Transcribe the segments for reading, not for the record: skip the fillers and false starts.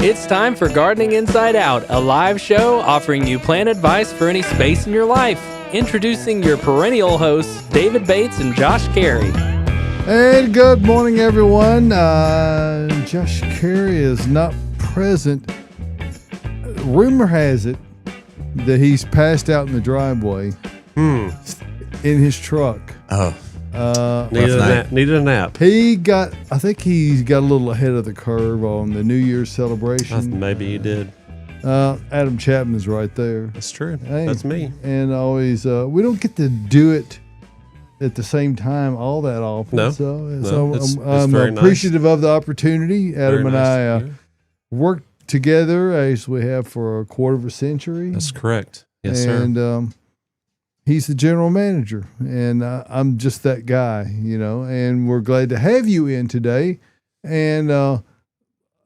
It's time for Gardening Inside Out, a live show offering you plant advice for any space in your life. Introducing your perennial hosts, David Bates and Josh Carey. And good morning, everyone. Josh Carey is not present. Rumor has it that he's passed out in the driveway in his truck. Oh. Needed a nap. I think he's got a little ahead of the curve on the New Year's celebration. Maybe he did. Adam Chapman is right there. That's true. Hey, That's me. And always, we don't get to do it at the same time all that often. No. So It's I'm very nice. appreciative of the opportunity. Adam Very and nice. I worked together as we have for a quarter of a century. That's correct. Yes, sir. And he's the general manager, and I'm just that guy, and we're glad to have you in today. And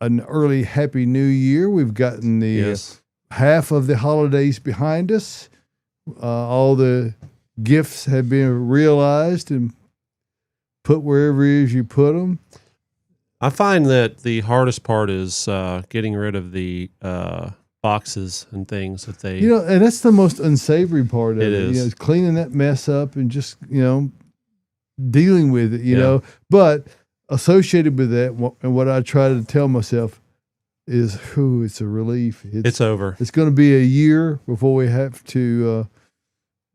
an early Happy New Year. We've gotten the Yes. half of the holidays behind us. All the gifts have been realized and put wherever it is you put them. I find that the hardest part is getting rid of the boxes and things that they. And that's the most unsavory part of it. It is. Is cleaning that mess up and just, dealing with it, Yeah. But associated with that, and what I try to tell myself is, it's a relief. It's over. It's going to be a year before we have to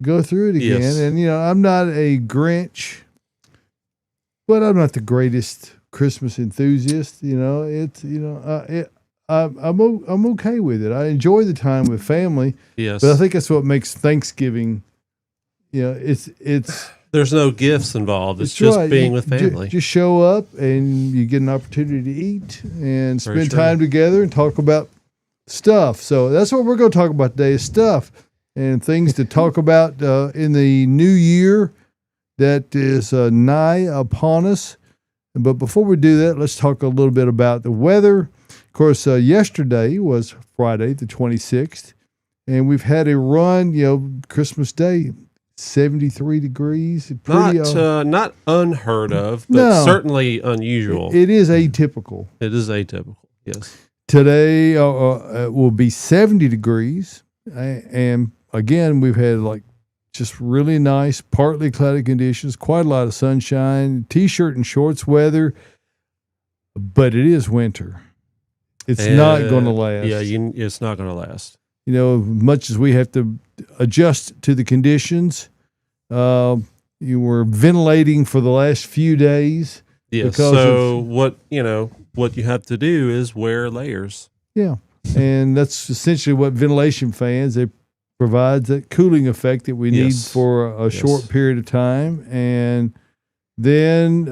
go through it again. Yes. And, I'm not a Grinch, but I'm not the greatest Christmas enthusiast. I'm okay with it. I enjoy the time with family, Yes. but I think that's what makes Thanksgiving. It's There's no gifts involved. It's it's just right. being You with family. Just show up and you get an opportunity to eat and Very spend true. time together and talk about stuff. So that's what we're going to talk about today is stuff and things to talk about in the new year that is nigh upon us. But before we do that, let's talk a little bit about the weather. Of course, yesterday was Friday, the 26th, and we've had a run, Christmas Day, 73 degrees. Pretty, Not unheard of, but No. certainly unusual. It is atypical. It is atypical. Yes. Today it will be 70 degrees. And again, we've had just really nice, partly cloudy conditions, quite a lot of sunshine, t-shirt and shorts weather, but it is winter. It's not going to last. Yeah, it's not going to last. Much as we have to adjust to the conditions, you were ventilating for the last few days. Yes. Because So what you have to do is wear layers. Yeah. And that's essentially what ventilation fans, it provides that cooling effect that we need Yes. for a short period of time. And then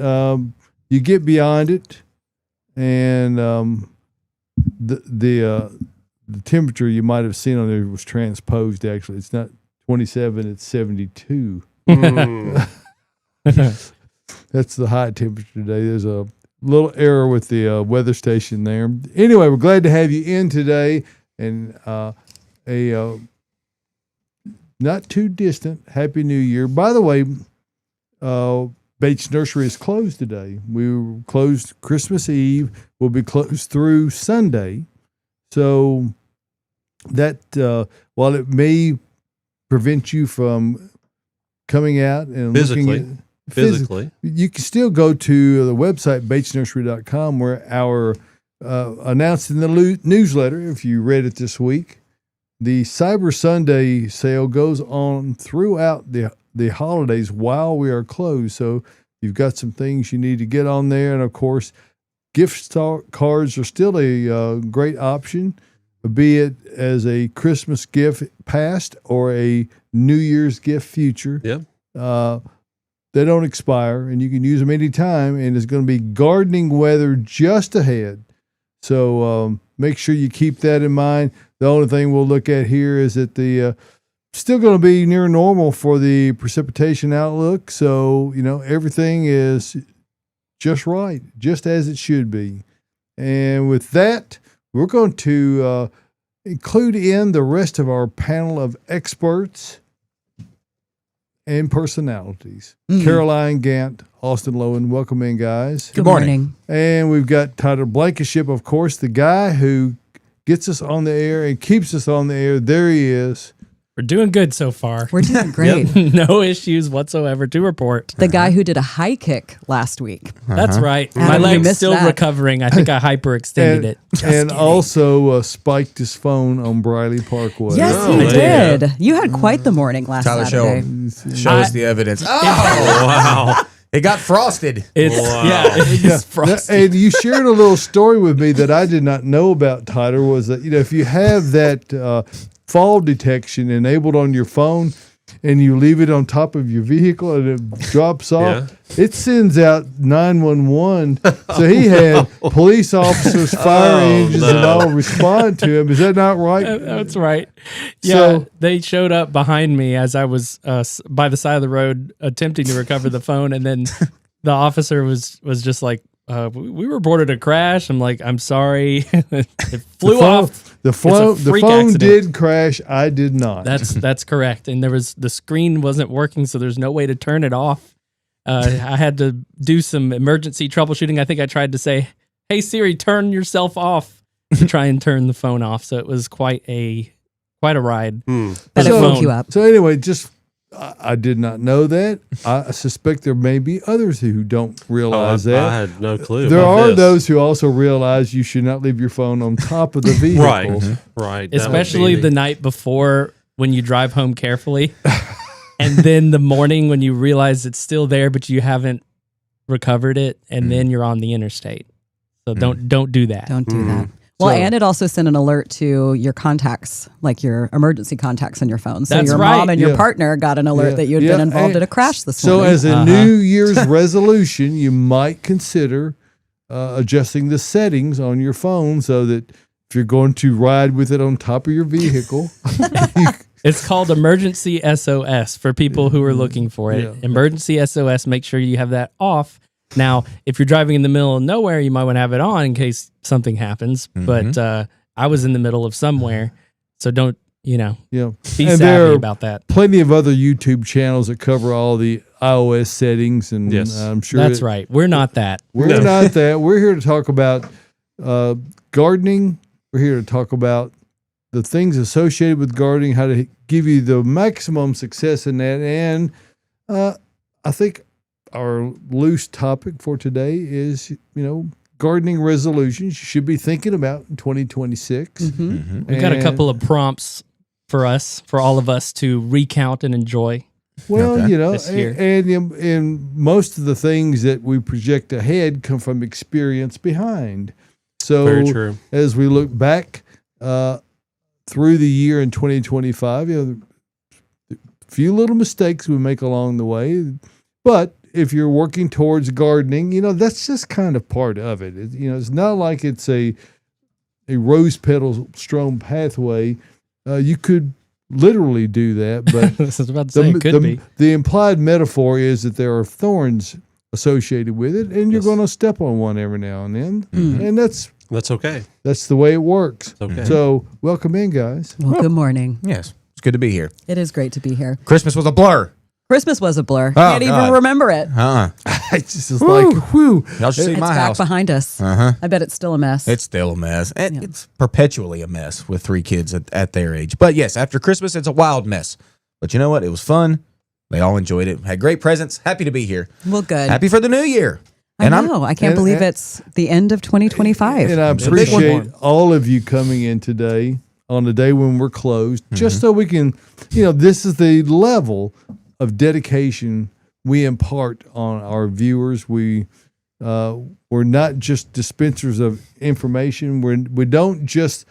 you get beyond it, and the temperature you might have seen on there was transposed. Actually, it's not 27; it's 72. That's the high temperature today. There's a little error with the weather station there. Anyway, we're glad to have you in today, and a not too distant Happy New Year. By the way, Bates Nursery is closed today. We were closed Christmas Eve. We'll be closed through Sunday. So that while it may prevent you from coming out and looking at Physically. you can still go to the website, batesnursery.com, where our announced in the newsletter, if you read it this week, the Cyber Sunday sale goes on throughout the holidays while we are closed. So you've got some things you need to get on there. And, of course, gift cards are still a great option, be it as a Christmas gift past or a New Year's gift future. Yeah. They don't expire, and you can use them anytime, and it's going to be gardening weather just ahead. So make sure you keep that in mind. The only thing we'll look at here is that the still going to be near normal for the precipitation outlook. So, everything is just right, just as it should be. And with that, we're going to include in the rest of our panel of experts and personalities. Caroline Gant, Austin Lowen, welcome in, guys. Good morning. And we've got Tyler Blankenship, of course, the guy who gets us on the air and keeps us on the air. There he is. We're doing good so far. We're doing great. No issues whatsoever to report. The guy who did a high kick last week. That's right. Adam, My you leg's missed still that. recovering. I think I hyperextended it. And also spiked his phone on Briley Parkway. Yes, Oh, he yeah. did. You had quite the morning last Tyler, Saturday. show us the evidence. Oh, Wow. it got frosted. It's Wow. it's frosty. And you shared a little story with me that I did not know about, Tyler, was that, if you have that fall detection enabled on your phone and you leave it on top of your vehicle and it drops off, it sends out 911. So he had police officers, fire engines, and all respond to him. Is that not right? That's right. Yeah, So- they showed up behind me as I was by the side of the road attempting to recover the phone, and then the officer was just like, "We reported a crash." I'm like, "I'm sorry." It flew off. The a phone freak accident. did crash. I did not. That's correct. And the screen wasn't working, so there's no way to turn it off. I had to do some emergency troubleshooting. I think I tried to say, "Hey Siri, turn yourself off," to try and turn the phone off. So it was quite a ride. Better So- woke you up. So anyway, I did not know that. I suspect there may be others who don't realize I that. had no clue. There about are this. those who also realize you should not leave your phone on top of the vehicle. Right. Right. That would be Especially me. the night before when you drive home carefully. And then the morning when you realize it's still there, but you haven't recovered it, and then you're on the interstate. So don't do that. Don't do that. Well, So- and it also sent an alert to your contacts, like your emergency contacts on your phone. So That's your right. mom and your Yeah. partner got an alert Yeah. that you had Yeah. been involved And in a crash this So morning. as a New Year's resolution, you might consider adjusting the settings on your phone so that if you're going to ride with it on top of your vehicle, It's called Emergency SOS for people who are looking for it. Yeah. Emergency SOS, make sure you have that off. Now, if you're driving in the middle of nowhere, you might want to have it on in case something happens. But I was in the middle of somewhere, so don't, be and savvy there are about that. plenty of other YouTube channels that cover all the iOS settings, and Yes. I'm sure That's right. We're not that. We're No. not that. We're here to talk about gardening. We're here to talk about the things associated with gardening, how to give you the maximum success in that. And I think our loose topic for today is, gardening resolutions you should be thinking about in 2026. We've got a couple of prompts for all of us to recount and enjoy. Well, Okay. and, This year. and most of the things that we project ahead come from experience behind. So Very true. as we look back through the year in 2025, a few little mistakes we make along the way. But if you're working towards gardening, that's just kind of part of it. It's not like it's a rose petal strewn pathway. You could literally do that, but I was about to say it could be. the implied metaphor is that there are thorns associated with it, and you're Yes. going to step on one every now and then, and that's okay. the way it works. It's okay. So, welcome in, guys. Well, good morning. Yes, it's good to be here. It is great to be here. Christmas was a blur. Christmas was a blur. Oh, Can't even God. remember it. It's just like, whew. Y'all should see It's my back house. behind us. Uh-huh. I bet it's still a mess. It's still a mess. Yeah. It's perpetually a mess with 3 kids at their age. But yes, after Christmas, it's a wild mess. But you know what? It was fun. They all enjoyed it. Had great presents. Happy to be here. well, good. Happy for the new year. I know. I can't and- believe and- it's the end of 2025. And I It's a big one. appreciate all of you coming in today on the day when we're closed, just so we can, this is the level of dedication we impart on our viewers. We're not just dispensers of information. We don't just,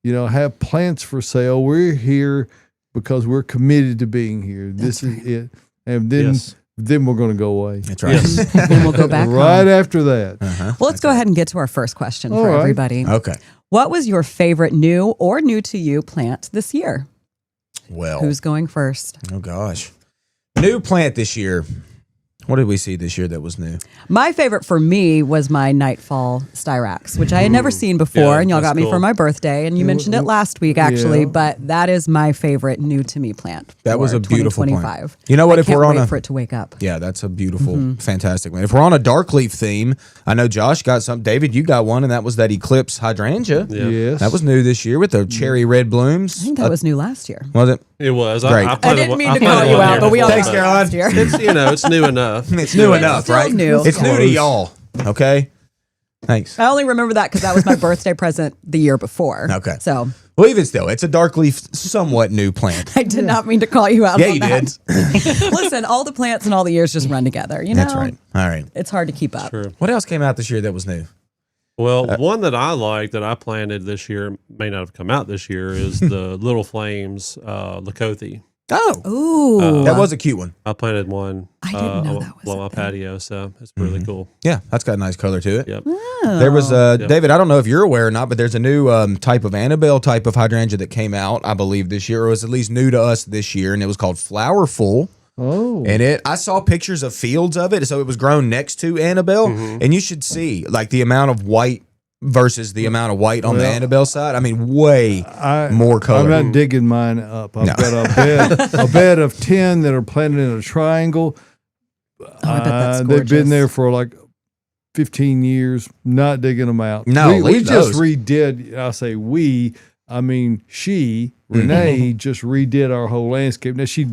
have plants for sale. We're here because we're committed to being here. This is it. And then, Yes. then we're going to go away. That's right. Yes. Then we'll go back Right home. after that. Well, let's go ahead and get to our first question All for right. everybody. Okay. What was your favorite new or new to you plant this year? Well, Who's going first? oh gosh. New plant this year. What did we see this year that was new? My favorite for me was my Nightfall Styrax, which I had never seen before, Yeah, and y'all that's got me cool. for my birthday, and you mentioned it last week, actually, Yeah. but that is my favorite new to me plant. That was for a beautiful plant. 2025. You know what, I if can't we're on wait a- for it to wake up. Yeah, that's a beautiful, fantastic one. If we're on a dark leaf theme, I know Josh got some. David, you got one, and that was that Eclipse hydrangea. Yeah. Yes. That was new this year with the cherry red blooms. I think that was new last year. Was it? It was. Great. I didn't mean to call you out, but we all Thanks, got it Caroline. last year. It's it's new enough. It's new enough, still right? new. It's new to Close. y'all. Okay. Thanks. I only remember that because that was my birthday present the year before. Okay. So Well, even still, it's a dark leaf, somewhat new plant. I did not mean to call you out Yeah, on you that. did. Listen, all the plants and all the years just run together. You know, That's right. All right. It's hard to keep up. Sure. What else came out this year that was new? Well, one that I like that I planted this year may not have come out this year is the Little Flames Lakothi. Oh, Ooh, that was a cute one. I planted one I didn't know that was on a my thing. patio, so it's really cool. Yeah, that's got a nice color to it. Yep. There was Oh. David. I don't know if you're aware or not, but there's a new type of Annabelle type of hydrangea that came out, I believe, this year, or was at least new to us this year, and it was called Flowerful. Oh. And I saw pictures of fields of it, so it was grown next to Annabelle, and you should see like the amount of white versus the amount of white on the Well, Annabelle side. I mean, way I, more color. I'm not digging mine up. I've No. got a bed of 10 that are planted in a triangle. I bet that's They've been gorgeous. there for like 15 years, not digging them out. No, we leave just those. redid. I say we, I mean she, Renee, just redid our whole landscape. Now she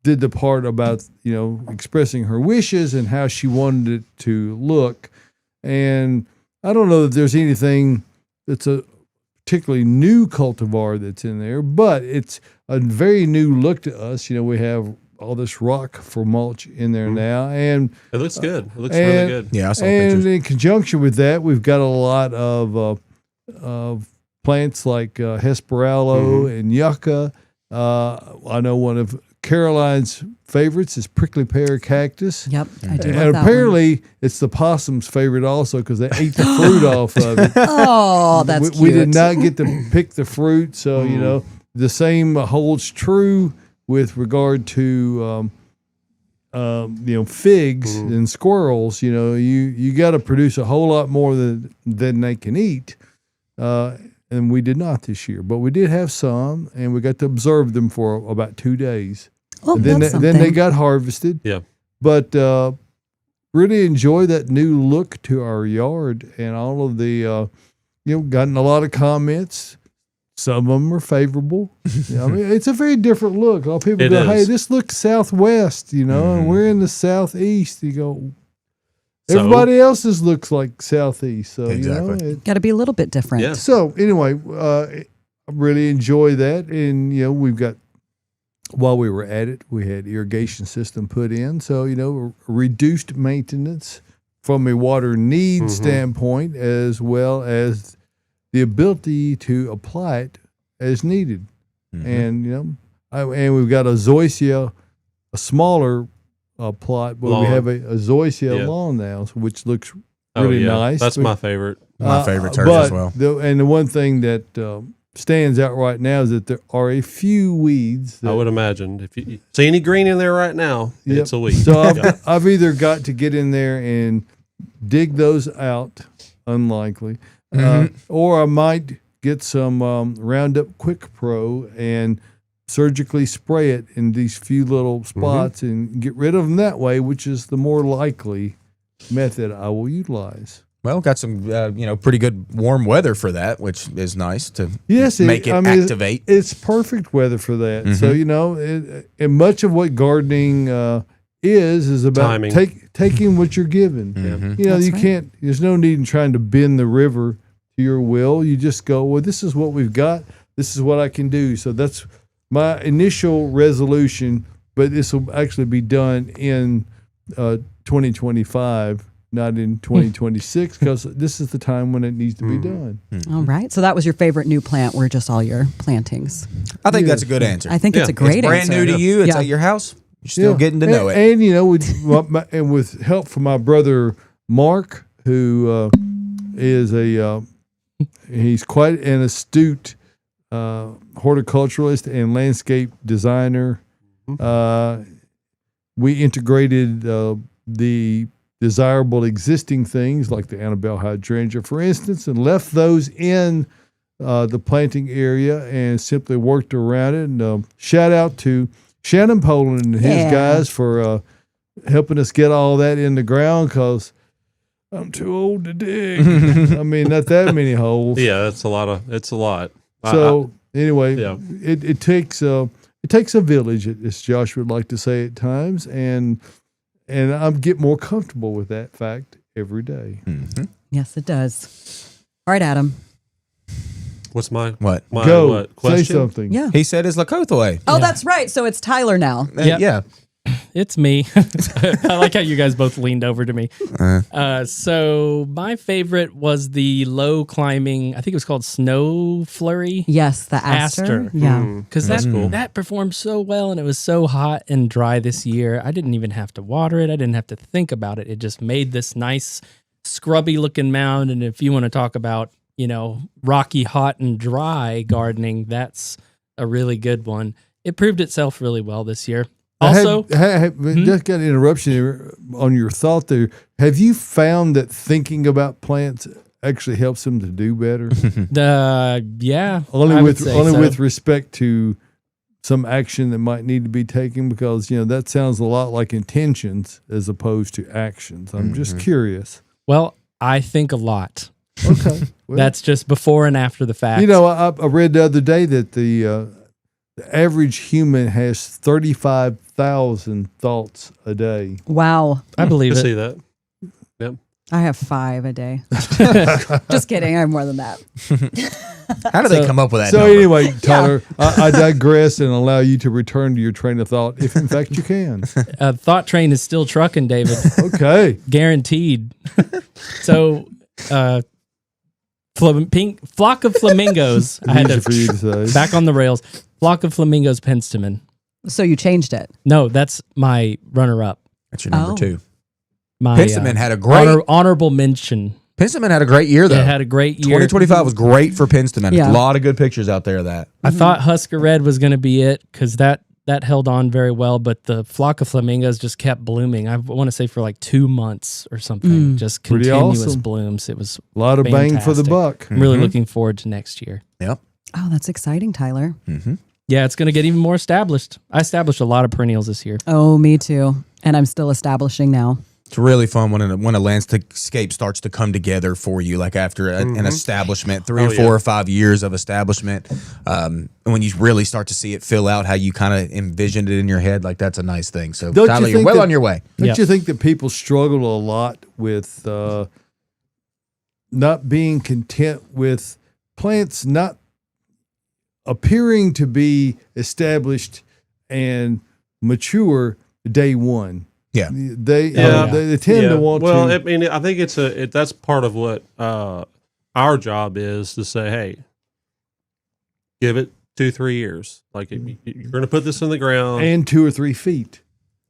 did the part about expressing her wishes and how she wanted it to look. And I don't know that there's anything that's a particularly new cultivar that's in there, but it's a very new look to us. We have all this rock for mulch in there now, and It looks good. It looks really good. Yeah, I saw and pictures. in conjunction with that, we've got a lot of plants like Hesperalo and Yucca. I know one of Caroline's favorites is prickly pear cactus. Yep, I do love And that one. apparently, it's the possum's favorite also because they ate the fruit off of it. Oh, that's we cute. did not get to pick the fruit, so the same holds true with regard to figs and squirrels. You got to produce a whole lot more than they can eat, and we did not this year. But we did have some, and we got to observe them for about 2 days. Well, And then that's then they something. got harvested. Yeah. But really enjoy that new look to our yard, and all of the gotten a lot of comments. Some of them are favorable. I mean, it's a very different look. A lot of people It go, "Hey, is. this looks southwest," and we're in the southeast. You go, So- everybody else's looks like southeast. So Exactly. Got to be a little bit different. Yeah. So anyway, I really enjoy that, and we've got. While we were at it, we had irrigation system put in, so reduced maintenance from a water need standpoint, as well as the ability to apply it as needed. And and we've got a zoysia, a smaller plot, but Lawn. we have a zoysia Yeah. lawn now, which looks Oh, really yeah. nice. That's my favorite. My favorite church but as well. The one thing that stands out right now is that there are a few weeds. I That, would imagine if you see any green in there right now, Yep. it's a weed. So Yeah. I've either got to get in there and dig those out, unlikely, or I might get some Roundup Quick Pro and surgically spray it in these few little spots and get rid of them that way, which is the more likely method I will utilize. Well, got some pretty good warm weather for that, which is nice to Yes, make it activate. It's perfect weather for that. So and much of what gardening is about Timing. taking what you're given. That's You right. can't. There's no need in trying to bend the river to your will. You just go, well, this is what we've got. This is what I can do. So that's my initial resolution. But this will actually be done in 2025. Not in 2026, because this is the time when it needs to be done. All right. So that was your favorite new plant. Were just all your plantings. I think that's a good answer. I think it's a Yeah. great it's brand answer. new to you. It's Yeah. at your house. You're still Yeah. getting to know it. And with help from my brother Mark, who is he's quite an astute horticulturalist and landscape designer. we integrated the desirable existing things like the Annabelle hydrangea, for instance, and left those in the planting area and simply worked around it. And shout out to Shannon Poland and his guys for helping us get all that in the ground, because I'm too old to dig. I mean, not that many holes. Yeah, it's a lot. So anyway, Yeah. it takes a village, as Josh would like to say at times, and I get more comfortable with that fact every day. Mm-hmm. Yes, it does. All right, Adam. What's my What? Go what say question? something. Yeah. He said it's Lakothe. Oh, Yeah. that's right. So it's Tyler now. Yep. Yeah. It's me. I like how you guys both leaned over to me. So my favorite was the low climbing. I think it was called Snow Flurry. Yes, the aster. Aster. Yeah. Because That's cool. that performed so well, and it was so hot and dry this year. I didn't even have to water it. I didn't have to think about it. It just made this nice, scrubby looking mound. And if you want to talk about, rocky, hot, and dry gardening, that's a really good one. It proved itself really well this year. Also, Just got an interruption here on your thought there. Have you found that thinking about plants actually helps them to do better? yeah, only I would with say only so. with respect to some action that might need to be taken, because that sounds a lot like intentions as opposed to actions. I'm just curious. Well, I think a lot. Okay, well, That's just before and after the fact. I read the other day that the average human has 35,000 thoughts a day. Wow. I believe To it. see that. I have 5 a day. Just kidding. I have more than that. How do they come up with that So number? anyway, Tyler, I digress and allow you to return to your train of thought, if in fact you can. Thought train is still trucking, David. Okay. Guaranteed. So, flock of flamingos. I had Easy for you to to say. back on the rails. Flock of flamingos, Penstemon. So you changed it. No, that's my runner-up. That's your number Oh. 2. My Penstemon had a great honorable mention. Penstemon had a great year though. It had a great year. 2025 was great for Penstemon. Yeah. A lot of good pictures out there of that. I thought Husker Red was going to be it because that held on very well, but the flock of flamingos just kept blooming. I want to say for like 2 months or something, just Pretty continuous awesome. blooms. It was. A lot of bang for the Fantastic. buck. I'm really looking forward to next year. Yep. Oh, that's exciting, Tyler. Yeah, it's going to get even more established. I established a lot of perennials this year. Oh, me too. And I'm still establishing now. It's really fun when a landscape starts to come together for you, like after an establishment, 3 or 4 or 5 years of establishment. And when you really start to see it fill out how you kind of envisioned it in your head, like that's a nice thing. So Don't you Tyler, you're think well that- on your way. Don't Yep. you think that people struggle a lot with not being content with plants not appearing to be established and mature day one? Yeah. They Yeah. tend to want well, to. I mean, I think that's part of what our job is to say, hey, give it 2-3 years. Like you're going to put this in the ground. and 2 or 3 feet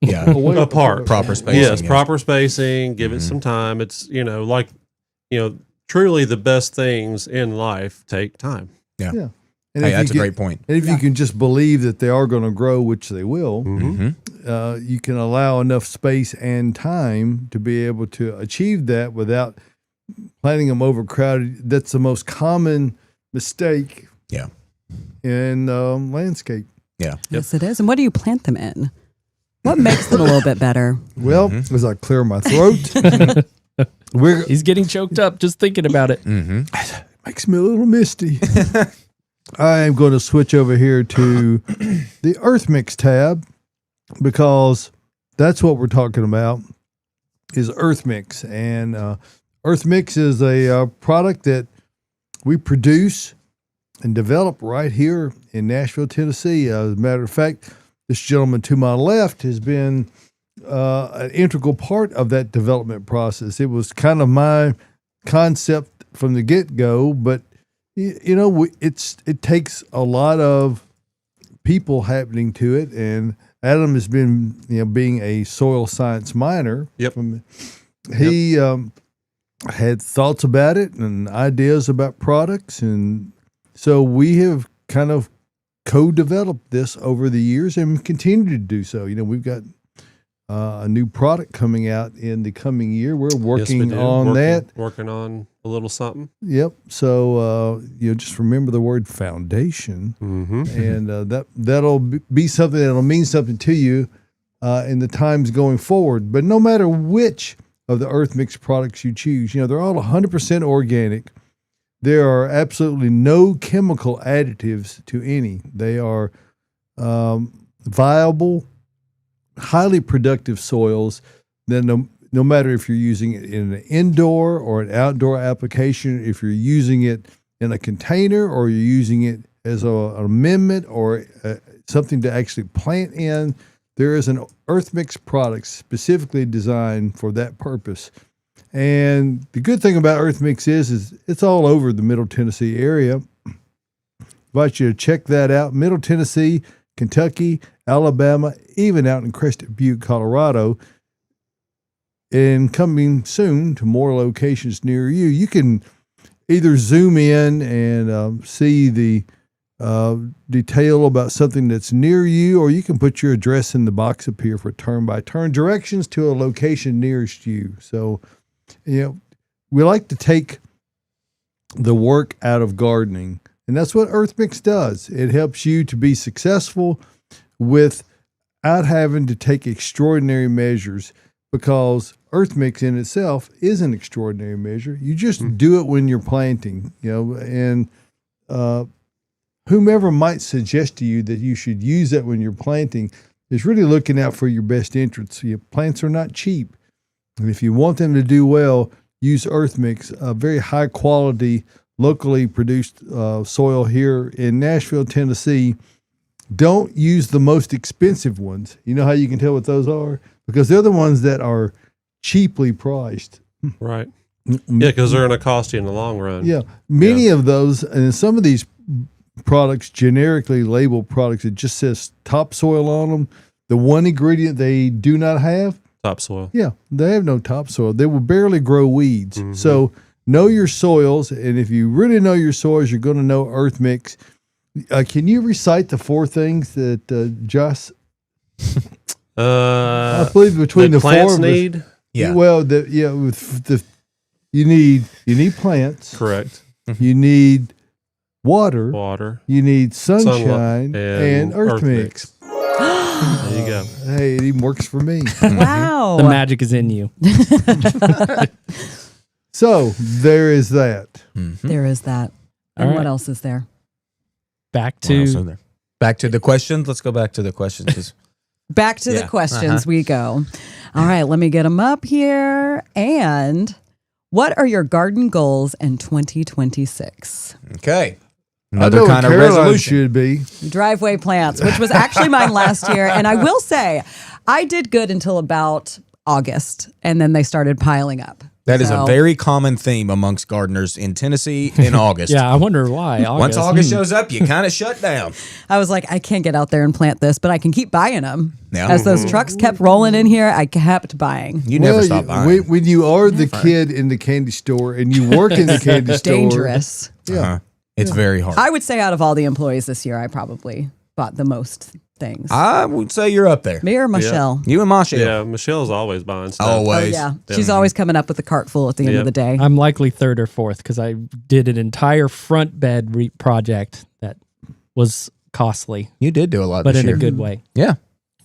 Yeah. away Apart. Proper spacing. Yes, proper spacing. Give it some time. It's truly the best things in life take time. And Hey, if that's a you great point. And if you can just believe that they are going to grow, which they will, you can allow enough space and time to be able to achieve that without planting them overcrowded. That's the most common mistake Yeah. in landscape. Yeah. Yes, it is. And what do you plant them in? What makes them a little bit better? Well, as I clear my throat, He's getting choked up just thinking about it. makes me a little misty. I am going to switch over here to the Earth Mix tab because that's what we're talking about is Earth Mix. And Earth Mix is a product that we produce and develop right here in Nashville, Tennessee. As a matter of fact, this gentleman to my left has been an integral part of that development process. It was kind of my concept from the get-go, but it takes a lot of people happening to it, and Adam has been, being a soil science minor. Yep. He had thoughts about it and ideas about products, and so we have kind of co-developed this over the years and continue to do so. We've got a new product coming out in the coming year. We're Yes, we working do. on that. Working on a little something. Yep. So just remember the word foundation, Mm-hmm. and that'll be something that'll mean something to you in the times going forward. But no matter which of the Earth Mix products you choose, they're all 100% organic. There are absolutely no chemical additives to any. They are viable, highly productive soils that no matter if you're using it in an indoor or an outdoor application, if you're using it in a container or you're using it as an amendment or something to actually plant in, there is an Earth Mix product specifically designed for that purpose. And the good thing about Earth Mix is it's all over the Middle Tennessee area. I invite you to check that out. Middle Tennessee, Kentucky, Alabama, even out in Crested Butte, Colorado, and coming soon to more locations near you. You can either zoom in and see the detail about something that's near you, or you can put your address in the box up here for turn-by-turn directions to a location nearest you. So, we like to take the work out of gardening, and that's what Earth Mix does. It helps you to be successful without having to take extraordinary measures, because Earth Mix in itself is an extraordinary measure. You just do it when you're planting, and whomever might suggest to you that you should use that when you're planting is really looking out for your best interests. Plants are not cheap. And if you want them to do well, use Earth Mix, a very high quality, locally produced soil here in Nashville, Tennessee. Don't use the most expensive ones. You know how you can tell what those are? Because they're the ones that are cheaply priced. Right. Yeah, because they're going to cost you in the long run. Yeah. Many of those, and some of these products, generically labeled products, it just says topsoil on them. The one ingredient they do not have, Topsoil. yeah, they have no topsoil. They will barely grow weeds. So know your soils, and if you really know your soils, you're going to know Earth Mix. Can you recite the 4 things that Josh? I believe between the plants 4 of us, need. Yeah. Well, you need plants. Correct. You need water. Water. You need sunshine Sunlight and Earth Mix. There you go. Hey, it even works for me. Wow. The magic is in you. So there is that. There is that. All And right. what else is there? Back What else to are there? Back to the questions. Let's go back to the questions. 'Cause Back to Yeah. the questions we go. All right, let me get them up here. And what are your garden goals in 2026? okay. I Another know what kind of Caroline resolution. should be. Driveway plants, which was actually mine last year. And I will say, I did good until about August, and then they started piling up. That is a So- very common theme amongst gardeners in Tennessee in August. yeah. I wonder why. Once August shows up, you kind of shut down. I was like, I can't get out there and plant this, but I can keep buying them. Yeah. As those trucks kept rolling in here, I kept buying. You never stop buying. When you are the kid in the candy store and you work in the candy store. Dangerous. Yeah. Uh-huh. It's very hard. I would say out of all the employees this year, I probably bought the most things. I would say you're up there. Me or Michelle? You and Masha. Yeah, Michelle's always buying stuff. Oh, Always. yeah. She's always coming up with a cart full at the end of Yep. the day. I'm likely 3rd or 4th because I did an entire front bed project that was costly, You did do a lot but this in year. a good way. Yeah.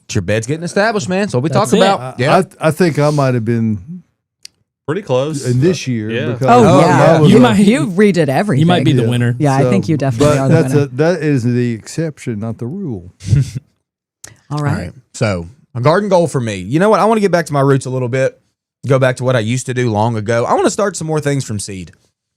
It's your bed's getting established, man. So we That's talk it. about. Yeah. I think I might have been Pretty close. in this year. Yeah. Because Oh, mine yeah. was You a- might- You redid everything. You might be the Yeah. winner. Yeah, I so- think you definitely but are the winner. that is the exception, not the rule. All All right. right. So a garden goal for me. You know what? I want to get back to my roots a little bit. Go back to what I used to do long ago. I want to start some more things from seed.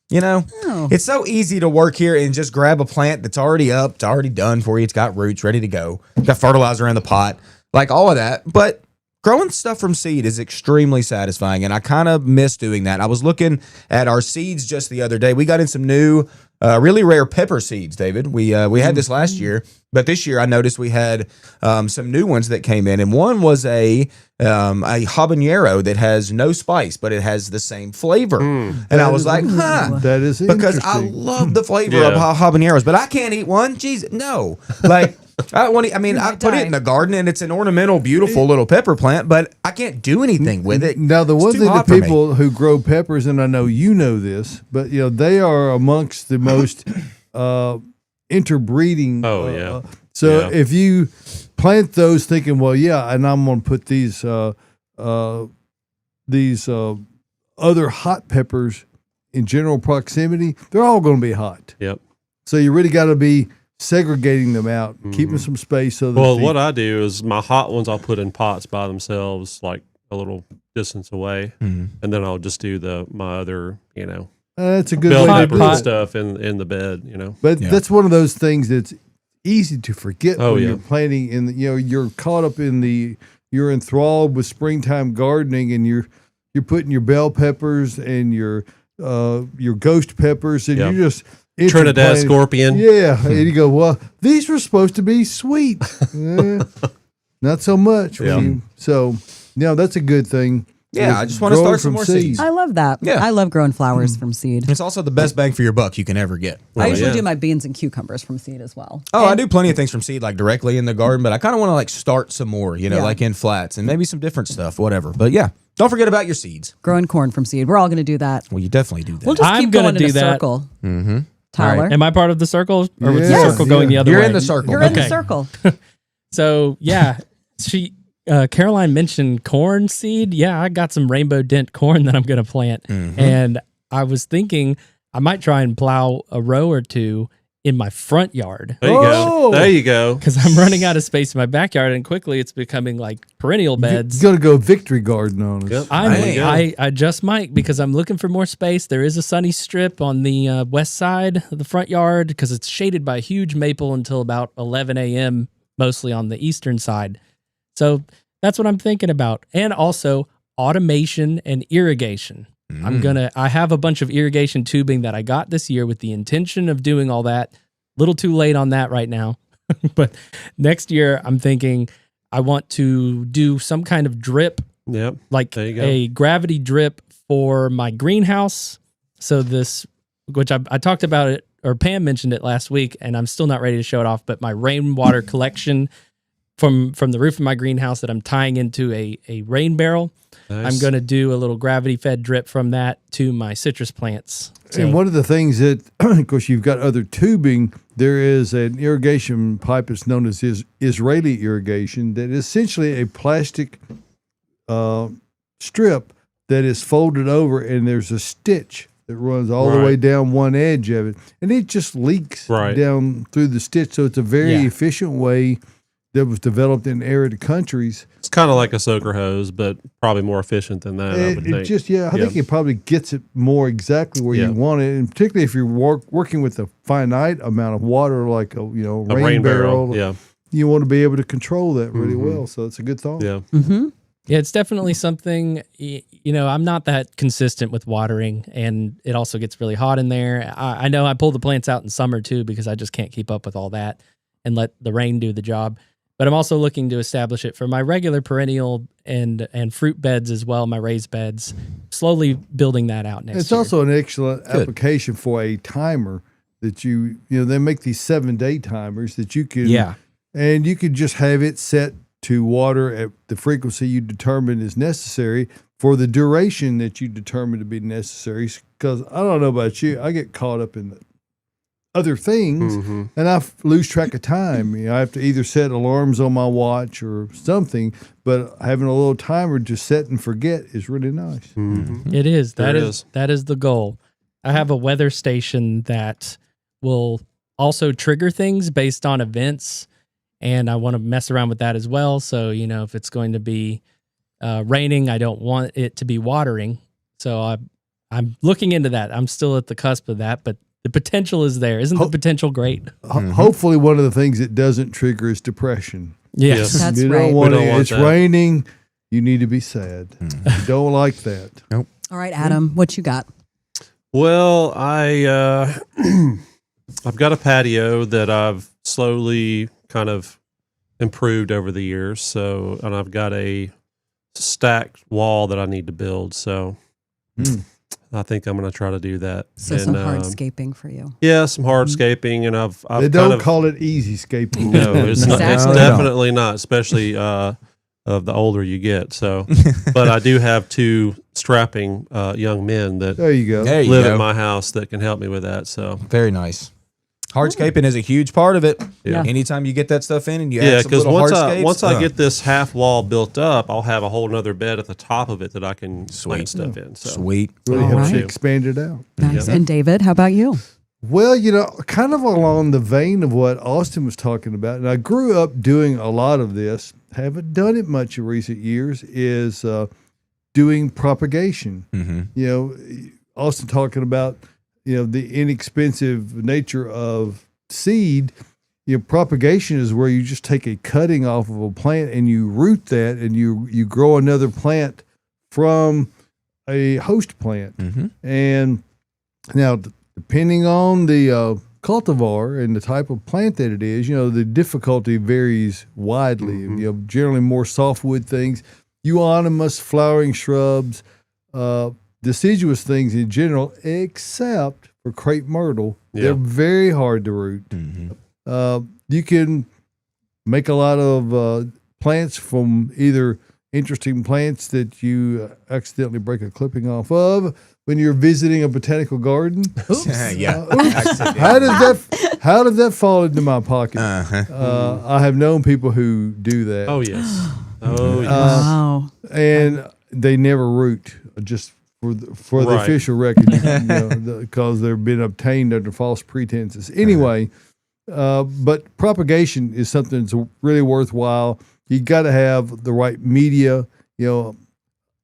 You know, Oh. it's so easy to work here and just grab a plant that's already up, it's already done for you. It's got roots ready to go. Got fertilizer in the pot, like all of that. But growing stuff from seed is extremely satisfying, and I kind of miss doing that. I was looking at our seeds just the other day. We got in some new, really rare pepper seeds, David. We had this last year, but this year I noticed we had some new ones that came in, and one was a habanero that has no spice, but it has the same flavor. And I was like, huh. That is Because I interesting. love the flavor Yeah. of habaneros, but I can't eat one. Jeez, no. Like, I put die. it in the garden, and it's an ornamental, beautiful little pepper plant, but I can't do anything with it. Now, the one too thing that hot for me. people who grow peppers, and I know you know this, but they are amongst the most interbreeding. Oh, yeah. So Yeah. if you plant those thinking, well, yeah, and I'm going to put these other hot peppers in general proximity, they're all going to be hot. Yep. So you really got to be segregating them out, keeping some space so that Well, what I do is my hot ones I'll put in pots by themselves, like a little distance away, and then I'll just do my other, that's a good bell way to peppers do and it. stuff in the bed. But Yeah. that's one of those things that's easy to forget Oh, when yeah. you're planting in you're caught up you're enthralled with springtime gardening, and you're putting your bell peppers and your ghost peppers, and Yep. you're just Trinidad planting. scorpion. Yeah, and you go, well, these were supposed to be sweet. Not so much. Yeah. That's a good thing. Yeah, I just want to Growing start some from more seed. seeds. I love that. Yeah. I love growing flowers from seed. It's also the best bang for your buck you can ever get. I usually yeah. do my beans and cucumbers from seed as well. Oh, I do plenty of things from seed, like directly in the garden, but I kind of want to start some more, Yeah. like in flats and maybe some different stuff, whatever. But yeah, don't forget about your seeds. Growing corn from seed. We're all going to do that. Well, you definitely do that. We'll just I'm keep gonna going in a do that. circle. Mm-hmm. Tyler, Am I part of the circle, or was the Yes. circle going the other You're way? in the circle. you're in the Okay. circle. So yeah, Caroline mentioned corn seed. Yeah, I got some rainbow dent corn that I'm going to plant, and I was thinking I might try and plow a row or two in my front yard There you Oh. go. There you go. because I'm running out of space in my backyard, and quickly it's becoming like perennial beds. You're going to go victory garden on us. Yep. I Hey. I just might, because I'm looking for more space. There is a sunny strip on the west side of the front yard because it's shaded by a huge maple until about 11 a.m., mostly on the eastern side. So that's what I'm thinking about. And also automation and irrigation. I have a bunch of irrigation tubing that I got this year with the intention of doing all that. Little too late on that right now. But next year I'm thinking I want to do some kind of drip, Yep. like There you go. a gravity drip for my greenhouse. So which I talked about it, or Pam mentioned it last week, and I'm still not ready to show it off, but my rainwater collection from the roof of my greenhouse that I'm tying into a rain barrel. Nice. I'm going to do a little gravity fed drip from that to my citrus plants. So, And one of the things that, of course, you've got other tubing. There is an irrigation pipe that's known as Israeli irrigation that is essentially a plastic strip that is folded over, and there's a stitch that runs all the Right. way down one edge of it, and it just leaks Right. down through the stitch. So it's a very Yeah. efficient way that was developed in arid countries. It's kind of like a soaker hose, but probably more efficient than that. I would It think. just, I think it probably gets it more exactly where Yeah. you want it, and particularly if you're working with a finite amount of water, like a a rain barrel. Yeah. You want to be able to control that really Mhm. well. So it's a good thought. Yeah. Mm-hmm. yeah, it's definitely something, I'm not that consistent with watering, and it also gets really hot in there. I know I pull the plants out in summer too because I just can't keep up with all that and let the rain do the job. But I'm also looking to establish it for my regular perennial and fruit beds as well, my raised beds, slowly building that out next It's year. also an excellent Good. application for a timer that they make these 7-day timers that you can, Yeah. and you could just have it set to water at the frequency you determine is necessary for the duration that you determine to be necessary. Because I don't know about you, I get caught up in the other things, Mm-hmm. and I lose track of time. I have to either set alarms on my watch or something, but having a little timer to set and forget is really nice. Mm-hmm. It is. There it That is the goal. I have a weather station that will also trigger things based on events, and I want to mess around with that as well. So, if it's going to be raining, I don't want it to be watering. So I'm looking into that. I'm still at the cusp of that, but the potential is there. Isn't the potential great? Hopefully, one of the things it doesn't trigger is depression. Yes. That's you right. don't want We don't want it's that. raining. You need to be sad. You don't like that. All right, Adam, what you got? Well, I've got a patio that I've slowly kind of improved over the years. So, and I've got a stacked wall that I need to build. So, Mm. I think I'm going to try to do that. So And, some hardscaping for you. Yeah, some hardscaping, and I've They kind don't of, call it easy scaping. no, it's not. It's Exactly. definitely not, especially of the older you get. So, but I do have 2 strapping young men that There you go. There you live go. at my house that can help me with that. So, Very nice. Hardscaping is a huge part of it. Yeah. Anytime you get that stuff in and you yeah, add some because little once I hardscapes, get this half wall built up, I'll have a whole nother bed at the top of it that I can plant stuff in. So, sweet. Really All helps you right. expand it out. Nice. And David, how about you? Well, kind of along the vein of what Austin was talking about, and I grew up doing a lot of this, haven't done it much in recent years, is doing propagation. Mm-hmm. Austin talking about, the inexpensive nature of seed. Propagation is where you just take a cutting off of a plant and you root that and you grow another plant from a host plant. Mm-hmm. And now, depending on the cultivar and the type of plant that it is, the difficulty varies widely. Generally more softwood things, euonymus, flowering shrubs, deciduous things in general, except for crepe myrtle. Yeah. They're very hard to root. Mm-hmm. You can make a lot of plants from either interesting plants that you accidentally break a clipping off of when you're visiting a botanical garden. Yeah. How did that fall into my pocket? Uh-huh. I have known people who do that. oh yes, oh yes. Wow. And they never root, just for the Right. official record, because they've been obtained under false pretenses. Anyway, but propagation is something that's really worthwhile. You got to have the right media.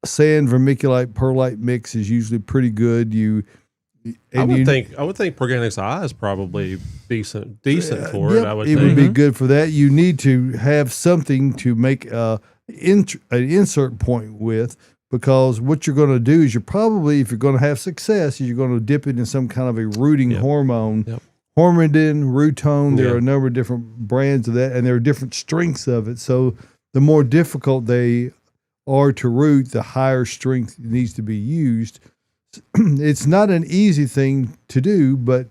Sand, vermiculite, perlite mix is usually pretty good. I would think Organics I is probably decent for it. Yep, I would it think. would be good for that. You need to have something to make an insert point with, because what you're going to do is if you're going to have success, you're going to dip it in some kind of a rooting Yep. hormone. Yep. Hormidin, Rutone, there Yeah. are a number of different brands of that, and there are different strengths of it. So the more difficult they are to root, the higher strength needs to be used. It's not an easy thing to do, but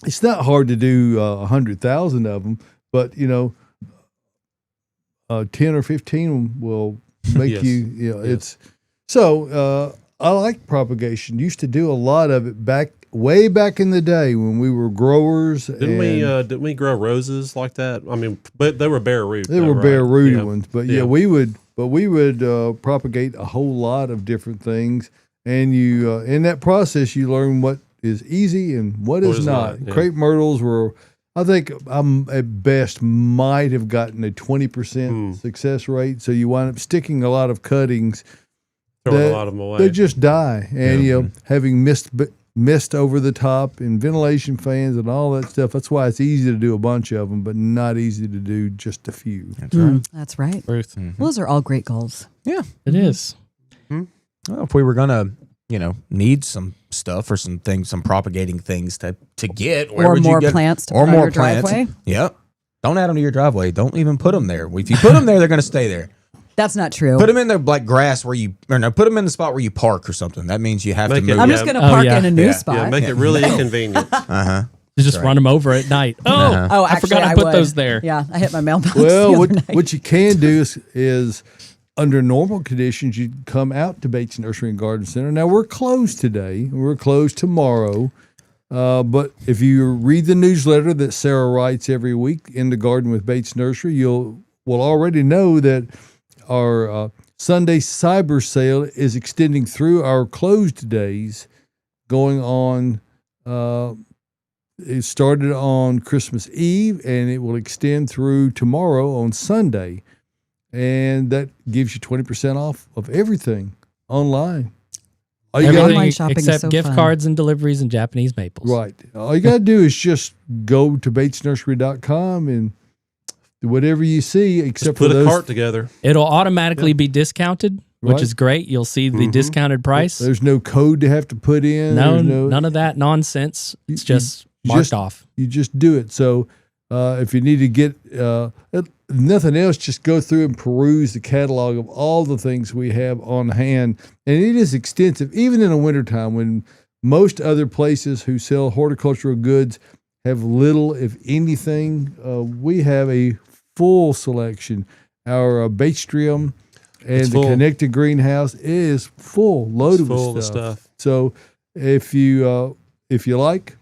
it's not hard to do 100,000 of them. But 10 or 15 will make Yes. you. Yes. It's so. I like propagation. Used to do a lot of it way back in the day when we were growers. Didn't we grow roses like that? I mean, but they were bare root. They though, were right? bare rooted Yeah. ones, but Yeah. we would propagate a whole lot of different things, and you in that process you learn what is easy and what is not. yeah. Crepe myrtles were, I think, at best might have gotten a 20% success rate. So you wind up sticking a lot of cuttings. Throwing that- a lot of them away. They just die, and having mist over the top and ventilation fans and all that stuff. That's why it's easy to do a bunch of them, but not easy to do just a few. That's right. That's right. Truth. Well, those are all great goals. Yeah. It is. Well, if we were gonna, need some stuff or some propagating things to get, where Or would more you get, plants to or put on more your plants? driveway? Yep. Don't add them to your driveway. Don't even put them there. If you put them there, they're gonna stay there. That's not true. Put them in the grass where put them in the spot where you park or something. That means you have Make to it- move. I'm Yeah. just going to Oh, park yeah. in a new Yeah. spot. Yeah, make it really inconvenient. Uh-huh. You just run them over at night. Oh, Oh, I actually, forgot I put would. those there. Yeah, I hit my mailbox. Well, the other night. what you can do is under normal conditions, you'd come out to Bates Nursery and Garden Center. Now, we're closed today. We're closed tomorrow. But if you read the newsletter that Sarah writes every week in the Garden with Bates Nursery, will already know that our Sunday cyber sale is extending through our closed days, going on. It started on Christmas Eve, and it will extend through tomorrow on Sunday. And that gives you 20% off of everything online. All you Everything gotta, Online shopping is except so gift fun. cards and deliveries and Japanese maples. right. All you got to do is just go to batesnursery.com and whatever you see, Just except put for a those. cart together. It'll automatically be discounted, which Right. is great. You'll see the Mhm. discounted price. There's no code to have to put in. No, There's none of that nonsense. It's You- just you marked just- off. You just do it. So If you need to get nothing else, just go through and peruse the catalog of all the things we have on hand. And it is extensive, even in the wintertime when most other places who sell horticultural goods have little, if anything. We have a full selection. Our Baitstrium and the connected greenhouse is loaded with stuff. So if you like,